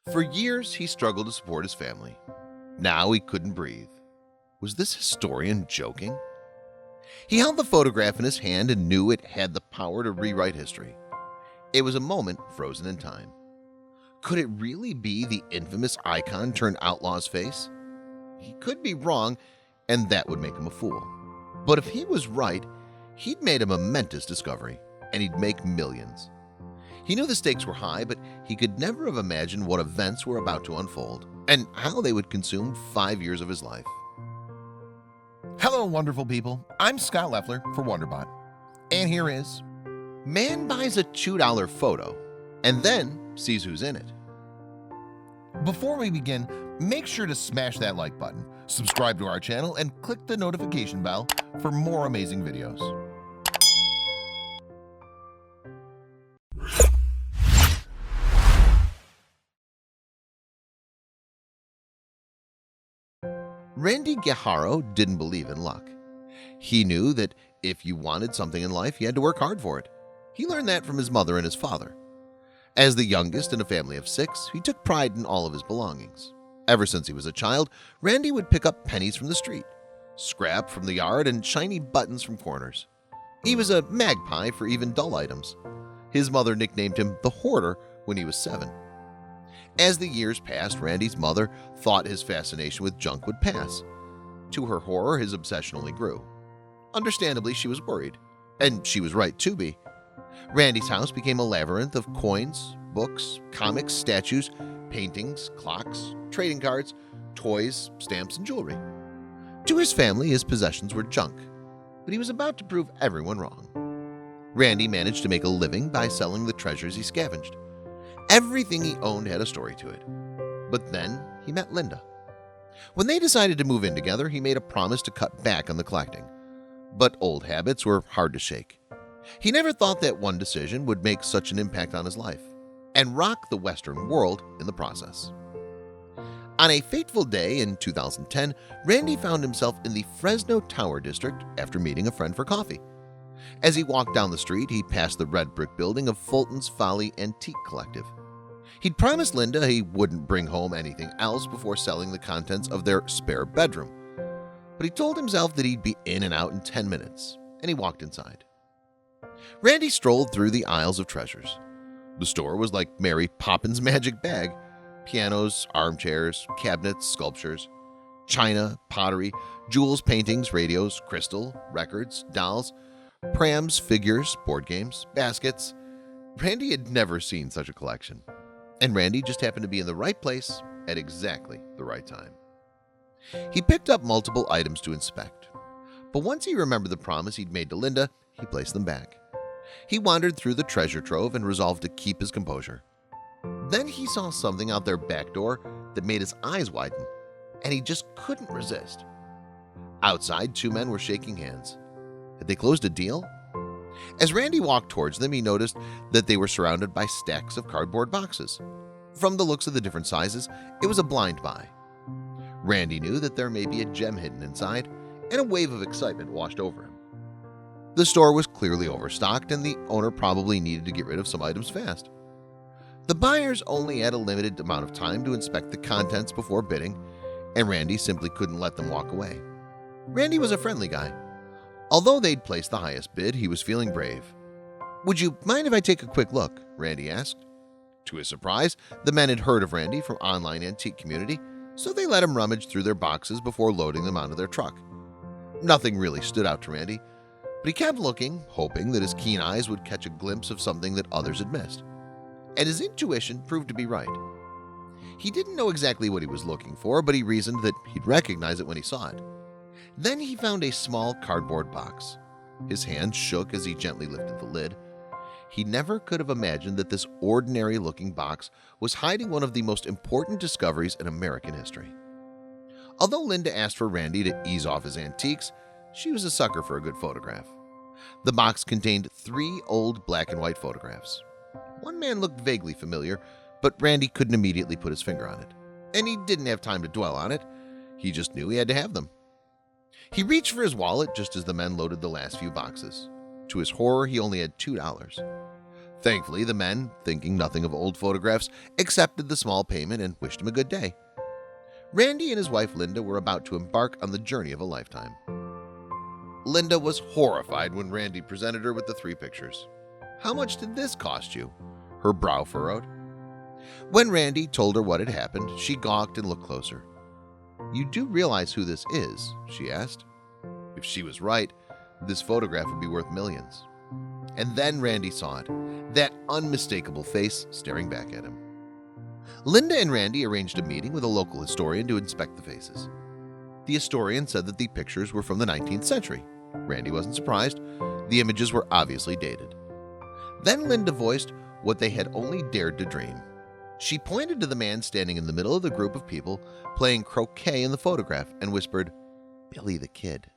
For years, he struggled to support his family. Now he couldn't breathe. Was this historian joking? He held the photograph in his hand and knew it had the power to rewrite history. It was a moment frozen in time. Could it really be the infamous icon-turned-outlaw's face? He could be wrong, and that would make him a fool. But if he was right, he'd made a momentous discovery, and he'd make millions. He knew the stakes were high, but he could never have imagined what events were about to unfold and how they would consume 5 years of his life. Hello, wonderful people. I'm Scott Leffler for WonderBot. And here is... Man buys a $2 photo and then sees who's in it. Before we begin, make sure to smash that like button, subscribe to our channel, and click the notification bell for more amazing videos. Randy Guijarro didn't believe in luck. He knew that if you wanted something in life, you had to work hard for it. He learned that from his mother and his father. As the youngest in a family of 6, he took pride in all of his belongings. Ever since he was a child, Randy would pick up pennies from the street, scrap from the yard, and shiny buttons from corners. He was a magpie for even dull items. His mother nicknamed him the Hoarder when he was 7. As the years passed, Randy's mother thought his fascination with junk would pass. To her horror, his obsession only grew. Understandably, she was worried, and she was right to be. Randy's house became a labyrinth of coins, books, comics, statues, paintings, clocks, trading cards, toys, stamps, and jewelry. To his family, his possessions were junk, but he was about to prove everyone wrong. Randy managed to make a living by selling the treasures he scavenged. Everything he owned had a story to it. But then he met Linda. When they decided to move in together, he made a promise to cut back on the collecting. But old habits were hard to shake. He never thought that one decision would make such an impact on his life and rock the Western world in the process. On a fateful day in 2010, Randy found himself in the Fresno Tower District after meeting a friend for coffee. As he walked down the street, he passed the red brick building of Fulton's Folly Antique Collective. He'd promised Linda he wouldn't bring home anything else before selling the contents of their spare bedroom. But he told himself that he'd be in and out in 10 minutes, and he walked inside. Randy strolled through the aisles of treasures. The store was like Mary Poppins' magic bag. Pianos, armchairs, cabinets, sculptures, china, pottery, jewels, paintings, radios, crystal, records, dolls, prams, figures, board games, baskets. Randy had never seen such a collection. And Randy just happened to be in the right place at exactly the right time. He picked up multiple items to inspect. But once he remembered the promise he'd made to Linda, he placed them back. He wandered through the treasure trove and resolved to keep his composure. Then he saw something out their back door that made his eyes widen, and he just couldn't resist. Outside, 2 men were shaking hands. Had they closed a deal? As Randy walked towards them, he noticed that they were surrounded by stacks of cardboard boxes. From the looks of the different sizes, it was a blind buy. Randy knew that there may be a gem hidden inside, and a wave of excitement washed over him. The store was clearly overstocked, and the owner probably needed to get rid of some items fast. The buyers only had a limited amount of time to inspect the contents before bidding, and Randy simply couldn't let them walk away. Randy was a friendly guy. Although they'd placed the highest bid, he was feeling brave. "Would you mind if I take a quick look?" Randy asked. To his surprise, the men had heard of Randy from online antique community, so they let him rummage through their boxes before loading them onto their truck. Nothing really stood out to Randy, but he kept looking, hoping that his keen eyes would catch a glimpse of something that others had missed. And his intuition proved to be right. He didn't know exactly what he was looking for, but he reasoned that he'd recognize it when he saw it. Then he found a small cardboard box. His hand shook as he gently lifted the lid. He never could have imagined that this ordinary-looking box was hiding one of the most important discoveries in American history. Although Linda asked for Randy to ease off his antiques, she was a sucker for a good photograph. The box contained 3 old black and white photographs. One man looked vaguely familiar, but Randy couldn't immediately put his finger on it. And he didn't have time to dwell on it. He just knew he had to have them. He reached for his wallet just as the men loaded the last few boxes. To his horror, he only had $2. Thankfully, the men, thinking nothing of old photographs, accepted the small payment and wished him a good day. Randy and his wife Linda were about to embark on the journey of a lifetime. Linda was horrified when Randy presented her with the 3 pictures. "How much did this cost you?" Her brow furrowed. When Randy told her what had happened, she gawked and looked closer. "You do realize who this is?" she asked. If she was right, this photograph would be worth millions. And then Randy saw it, that unmistakable face staring back at him. Linda and Randy arranged a meeting with a local historian to inspect the faces. The historian said that the pictures were from the 19th century. Randy wasn't surprised. The images were obviously dated. Then Linda voiced what they had only dared to dream. She pointed to the man standing in the middle of the group of people playing croquet in the photograph and whispered, "Billy the Kid."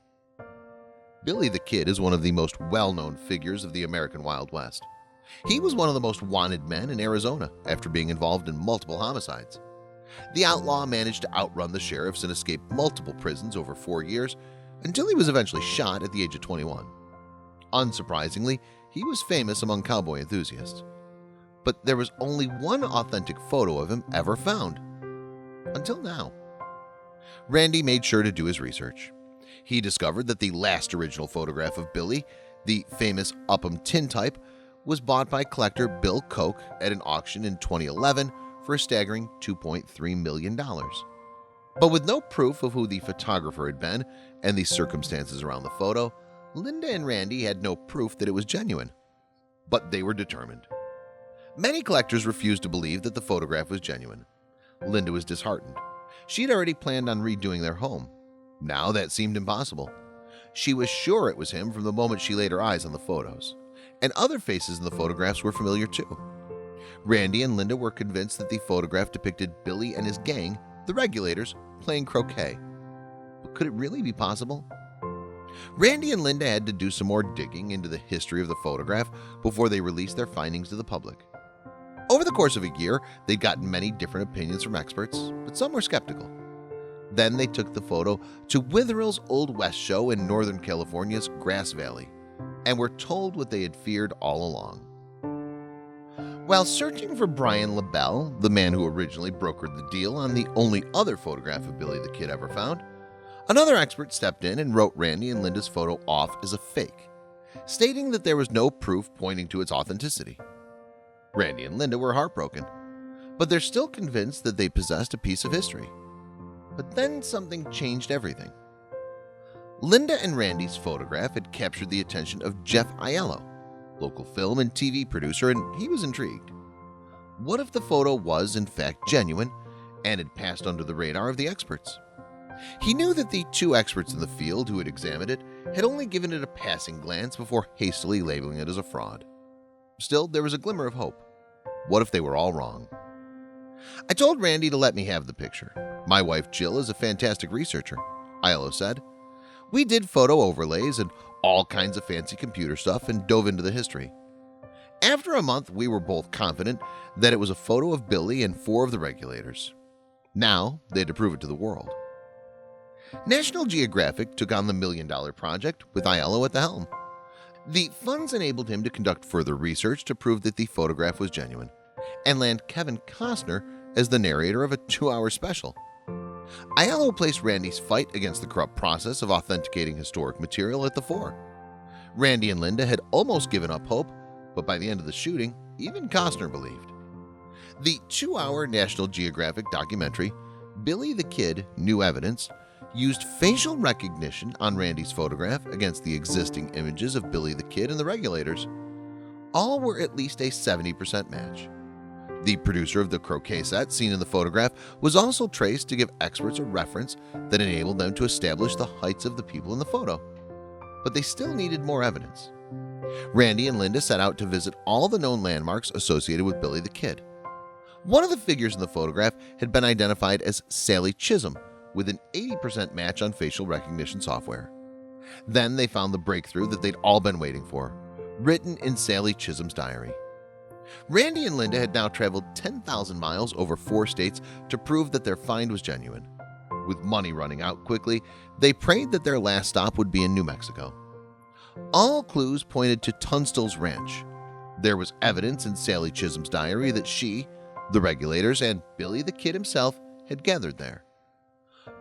Billy the Kid is one of the most well-known figures of the American Wild West. He was one of the most wanted men in Arizona after being involved in multiple homicides. The outlaw managed to outrun the sheriffs and escape multiple prisons over 4 years until he was eventually shot at the age of 21. Unsurprisingly, he was famous among cowboy enthusiasts. But there was only one authentic photo of him ever found. Until now. Randy made sure to do his research. He discovered that the last original photograph of Billy, the famous Upham tintype, was bought by collector Bill Koch at an auction in 2011 for a staggering $2.3 million. But with no proof of who the photographer had been and the circumstances around the photo, Linda and Randy had no proof that it was genuine. But they were determined. Many collectors refused to believe that the photograph was genuine. Linda was disheartened. She'd already planned on redoing their home. Now that seemed impossible. She was sure it was him from the moment she laid her eyes on the photos. And other faces in the photographs were familiar too. Randy and Linda were convinced that the photograph depicted Billy and his gang, the Regulators, playing croquet. But could it really be possible? Randy and Linda had to do some more digging into the history of the photograph before they released their findings to the public. Over the course of a year, they'd gotten many different opinions from experts, but some were skeptical. Then they took the photo to Witherell's Old West show in Northern California's Grass Valley and were told what they had feared all along. While searching for Brian LaBelle, the man who originally brokered the deal on the only other photograph of Billy the Kid ever found, another expert stepped in and wrote Randy and Linda's photo off as a fake, stating that there was no proof pointing to its authenticity. Randy and Linda were heartbroken, but they're still convinced that they possessed a piece of history. But then something changed everything. Linda and Randy's photograph had captured the attention of Jeff Aiello, local film and TV producer, and he was intrigued. What if the photo was in fact genuine and had passed under the radar of the experts? He knew that the 2 experts in the field who had examined it had only given it a passing glance before hastily labeling it as a fraud. Still, there was a glimmer of hope. What if they were all wrong? I told Randy to let me have the picture. My wife Jill is a fantastic researcher, Aiello said. We did photo overlays and all kinds of fancy computer stuff and dove into the history. After a month, we were both confident that it was a photo of Billy and 4 of the Regulators. Now, they had to prove it to the world. National Geographic took on the $1 million project with Aiello at the helm. The funds enabled him to conduct further research to prove that the photograph was genuine and land Kevin Costner as the narrator of a 2-hour special. Aiello placed Randy's fight against the corrupt process of authenticating historic material at the fore. Randy and Linda had almost given up hope, but by the end of the shooting, even Costner believed. The 2-hour National Geographic documentary, Billy the Kid: New Evidence, used facial recognition on Randy's photograph against the existing images of Billy the Kid and the Regulators. All were at least a 70% match. The producer of the croquet set seen in the photograph was also traced to give experts a reference that enabled them to establish the heights of the people in the photo. But they still needed more evidence. Randy and Linda set out to visit all the known landmarks associated with Billy the Kid. One of the figures in the photograph had been identified as Sally Chisholm, with an 80% match on facial recognition software. Then they found the breakthrough that they'd all been waiting for, written in Sally Chisholm's diary. Randy and Linda had now traveled 10,000 miles over 4 states to prove that their find was genuine. With money running out quickly, they prayed that their last stop would be in New Mexico. All clues pointed to Tunstall's Ranch, There was evidence in Sally Chisholm's diary that she, the regulators, and Billy the Kid himself had gathered there.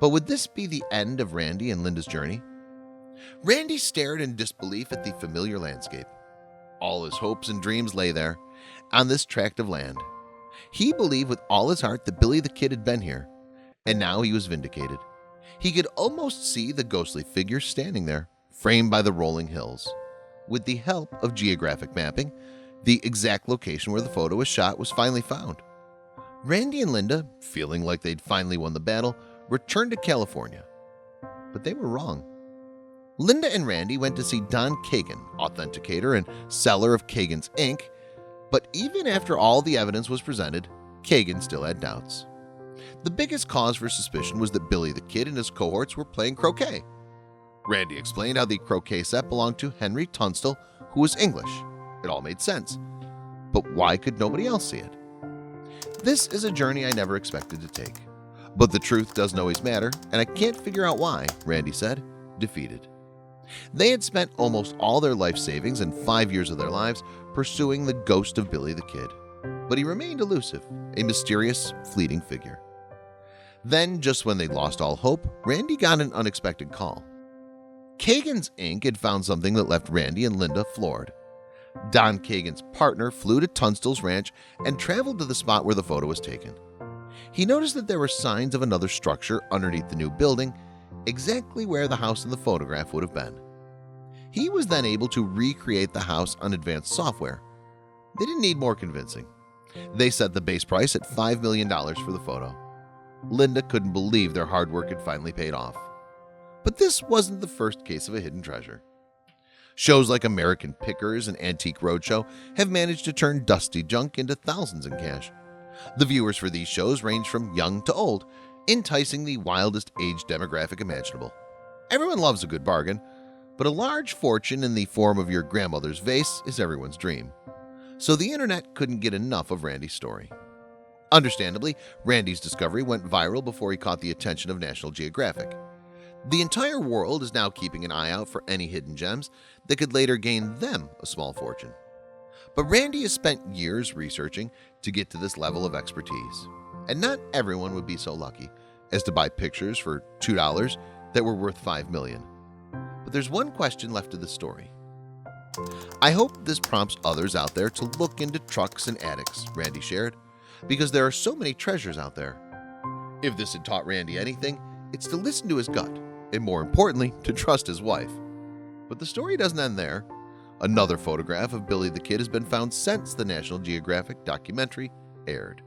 But would this be the end of Randy and Linda's journey? Randy stared in disbelief at the familiar landscape. All his hopes and dreams lay there, on this tract of land. He believed with all his heart that Billy the Kid had been here, and now he was vindicated. He could almost see the ghostly figure standing there, framed by the rolling hills. With the help of geographic mapping, the exact location where the photo was shot was finally found. Randy and Linda, feeling like they'd finally won the battle, returned to California. But they were wrong. Linda and Randy went to see Don Kagan, authenticator and seller of Kagan's ink, but even after all the evidence was presented, Kagan still had doubts. The biggest cause for suspicion was that Billy the Kid and his cohorts were playing croquet. Randy explained how the croquet set belonged to Henry Tunstall, who was English. It all made sense. But why could nobody else see it? This is a journey I never expected to take. But the truth doesn't always matter, and I can't figure out why, Randy said, defeated. They had spent almost all their life savings and 5 years of their lives pursuing the ghost of Billy the Kid. But he remained elusive, a mysterious, fleeting figure. Then, just when they lost all hope, Randy got an unexpected call. Kagan's ink had found something that left Randy and Linda floored. Don Kagan's partner flew to Tunstall's ranch and traveled to the spot where the photo was taken. He noticed that there were signs of another structure underneath the new building, exactly where the house in the photograph would have been. He was then able to recreate the house on advanced software. They didn't need more convincing. They set the base price at $5 million for the photo. Linda couldn't believe their hard work had finally paid off. But this wasn't the first case of a hidden treasure. Shows like American Pickers and Antique Roadshow have managed to turn dusty junk into thousands in cash. The viewers for these shows range from young to old, enticing the wildest age demographic imaginable. Everyone loves a good bargain, but a large fortune in the form of your grandmother's vase is everyone's dream. So the internet couldn't get enough of Randy's story. Understandably, Randy's discovery went viral before he caught the attention of National Geographic. The entire world is now keeping an eye out for any hidden gems that could later gain them a small fortune. But Randy has spent years researching to get to this level of expertise, and not everyone would be so lucky as to buy pictures for $2 that were worth $5 million. But there's one question left to the story. I hope this prompts others out there to look into trucks and attics, Randy shared, because there are so many treasures out there. If this had taught Randy anything, it's to listen to his gut, and more importantly, to trust his wife. But the story doesn't end there. Another photograph of Billy the Kid has been found since the National Geographic documentary aired.